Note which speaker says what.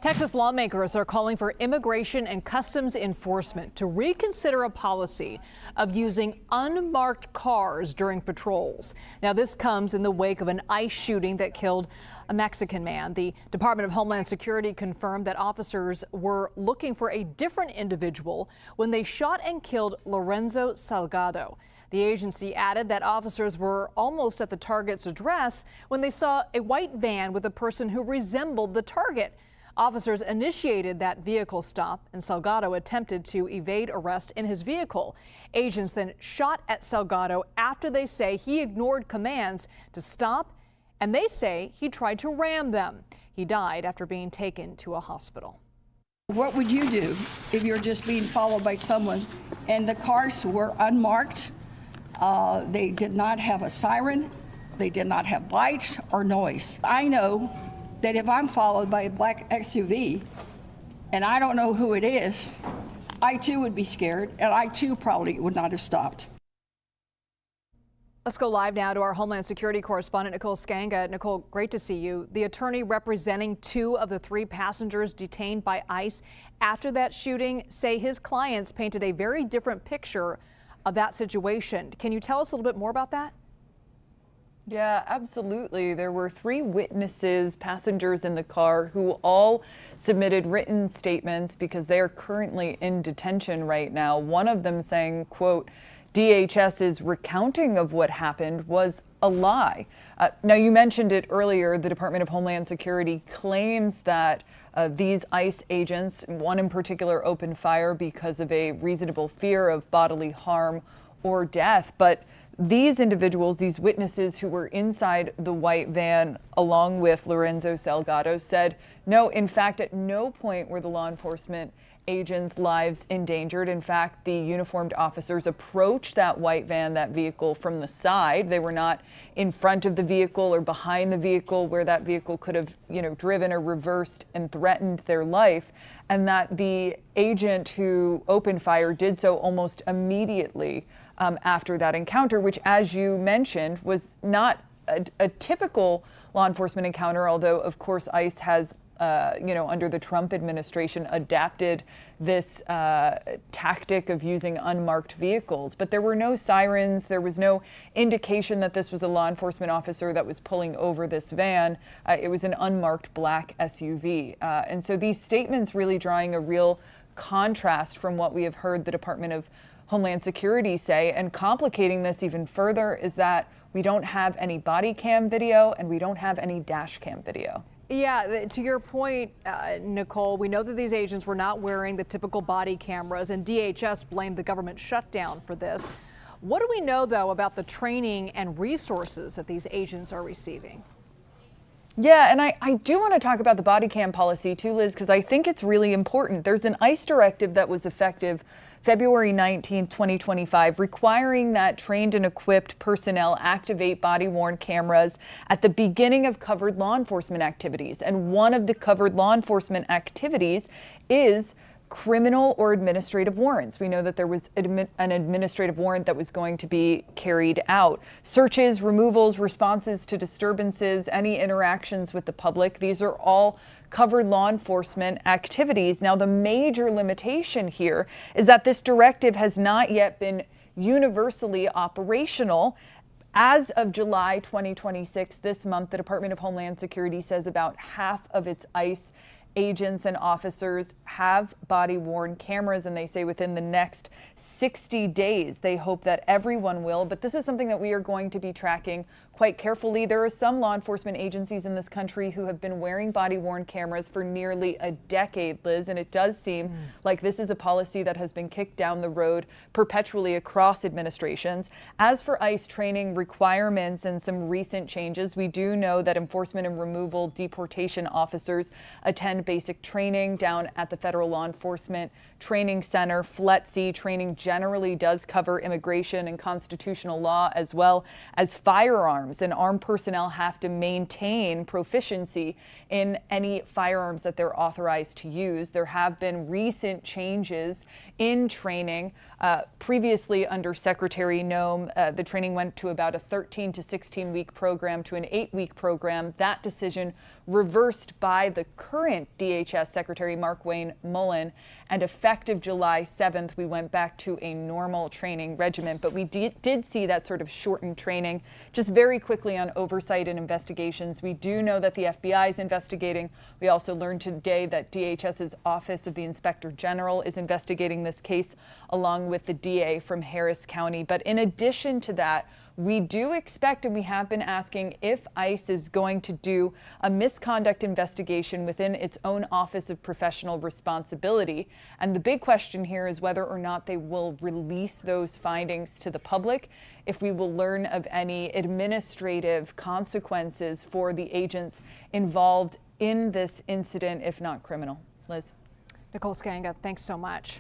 Speaker 1: Texas lawmakers are calling for immigration and customs enforcement to reconsider a policy of using unmarked cars during patrols. Now, this comes in the wake of an ICE shooting that killed a Mexican man. The Department of Homeland Security confirmed that officers were looking for a different individual when they shot and killed Lorenzo Salgado. The agency added that officers were almost at the target's address when they saw a white van with a person who resembled the target. Officers initiated that vehicle stop, and Salgado attempted to evade arrest in his vehicle. Agents then shot at Salgado after they say he ignored commands to stop, and they say he tried to ram them. He died after being taken to a hospital.
Speaker 2: What would you do if you're just being followed by someone and the cars were unmarked? They did not have a siren. They did not have lights or noise. I know that if I'm followed by a black SUV and I don't know who it is, I too would be scared, and I too probably would not have stopped.
Speaker 1: Let's go live now to our Homeland Security correspondent, Nicole Sganga. Nicole, great to see you. The attorney representing 2 of the 3 passengers detained by ICE after that shooting say his clients painted a very different picture of that situation. Can you tell us a little bit more about that?
Speaker 3: Yeah, absolutely. There were 3 witnesses, passengers in the car, who all submitted written statements because they are currently in detention right now. One of them saying, quote, DHS's recounting of what happened was a lie. Now, you mentioned it earlier. The Department of Homeland Security claims that these ICE agents, one in particular, opened fire because of a reasonable fear of bodily harm or death. But these individuals, these witnesses who were inside the white van along with Lorenzo Salgado, said, no, in fact, at no point were the law enforcement agents' lives endangered. In fact, the uniformed officers approached that white van, that vehicle, from the side. They were not in front of the vehicle or behind the vehicle where that vehicle could have, driven or reversed and threatened their life. And that the agent who opened fire did so almost immediately after that encounter, which, as you mentioned, was not a typical law enforcement encounter, although, of course, ICE has under the Trump administration, adapted this tactic of using unmarked vehicles. But there were no sirens. There was no indication that this was a law enforcement officer that was pulling over this van. It was an unmarked black SUV. And so these statements really drawing a real contrast from what we have heard the Department of Homeland Security say. And complicating this even further is that we don't have any body cam video and we don't have any dash cam video.
Speaker 1: Yeah, to your point, Nicole, we know that these agents were not wearing the typical body cameras, and DHS blamed the government shutdown for this. What do we know, though, about the training and resources that these agents are receiving?
Speaker 3: Yeah, and I do want to talk about the body cam policy, too, Liz, because I think it's really important. There's an ICE directive that was effective February 19, 2025, requiring that trained and equipped personnel activate body-worn cameras at the beginning of covered law enforcement activities. And one of the covered law enforcement activities is criminal or administrative warrants. We know that there was an administrative warrant that was going to be carried out. Searches, removals, responses to disturbances, any interactions with the public, these are all covered law enforcement activities. Now, the major limitation here is that this directive has not yet been universally operational. As of July 2026, this month, the Department of Homeland Security says about half of its ICE agents and officers have body-worn cameras, and they say within the next 60 days they hope that everyone will. But this is something that we are going to be tracking quite carefully. There are some law enforcement agencies in this country who have been wearing body-worn cameras for nearly a decade, Liz, and it does seem like this is a policy that has been kicked down the road perpetually across administrations. As for ICE training requirements and some recent changes, we do know that enforcement and removal deportation officers attend basic training down at the Federal Law Enforcement Training Center. FLETC training generally does cover immigration and constitutional law, as well as firearms, and armed personnel have to maintain proficiency in any firearms that they're authorized to use. There have been recent changes in training. Previously, under Secretary Noem, the training went to about a 13 to 16 week program to an 8-week program. That decision reversed by the current DHS Secretary Mark Wayne Mullen, and effective July 7th, we went back to a normal training regimen. But we did see that sort of shortened training. Just very quickly on oversight and investigations, we do know that the FBI is investigating. We also learned today that DHS's Office of the Inspector General is investigating this case, along with the DA from Harris County. But in addition to that, we do expect, and we have been asking, if ICE is going to do a misconduct investigation within its own Office of Professional Responsibility. And the big question here is whether or not they will release those findings to the public, if we will learn of any administrative consequences for the agents involved in this incident, if not criminal. Liz.
Speaker 1: Nicole Sganga, thanks so much.